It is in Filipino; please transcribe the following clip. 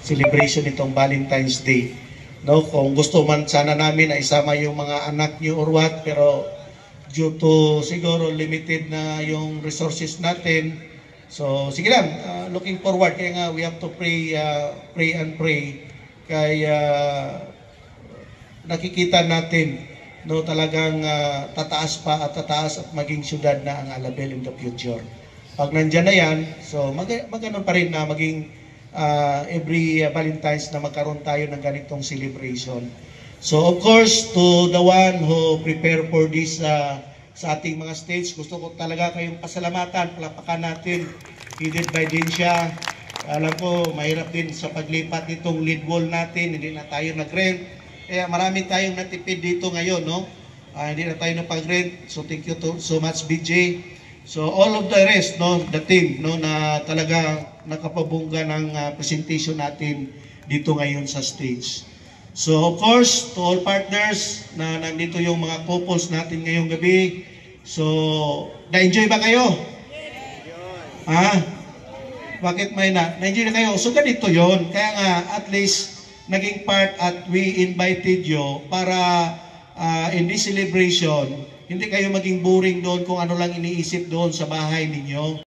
celebration itong Valentine's Day. No, kung gusto man sana namin na isama yung mga anak niyo or what, pero due to siguro limited na yung resources natin. So sige lang, looking forward, kaya nga we have to pray and pray kaya nakikita natin no talagang tataas pa at tataas at maging syudad na ang Alabel in the future. Pag nandyan na yan, so maganoon pa rin na maging every Valentine's na magkaroon tayo ng ganitong celebration. So of course, to the one who prepare for this sa ating mga stage, gusto ko talaga kayong pasalamatan, palapakan natin, headed by Dinsya. Alam ko, mahirap din sa paglipat nitong lead wall natin, hindi na tayo nag-rent. Kaya marami tayong natipid dito ngayon, no? Hindi na tayo napag-rent. So thank you so much, BJ. So all of the rest, no, the team, no, na talaga nakapabungga ng presentation natin dito ngayon sa stage. So of course, to all partners na nandito yung mga couples natin ngayong gabi. So, na-enjoy ba kayo? Ha? Bakit may na-enjoy na kayo? So ganito yon. Kaya nga, at least naging part at we invited you para in this celebration, hindi kayo maging boring doon kung ano lang iniisip doon sa bahay ninyo.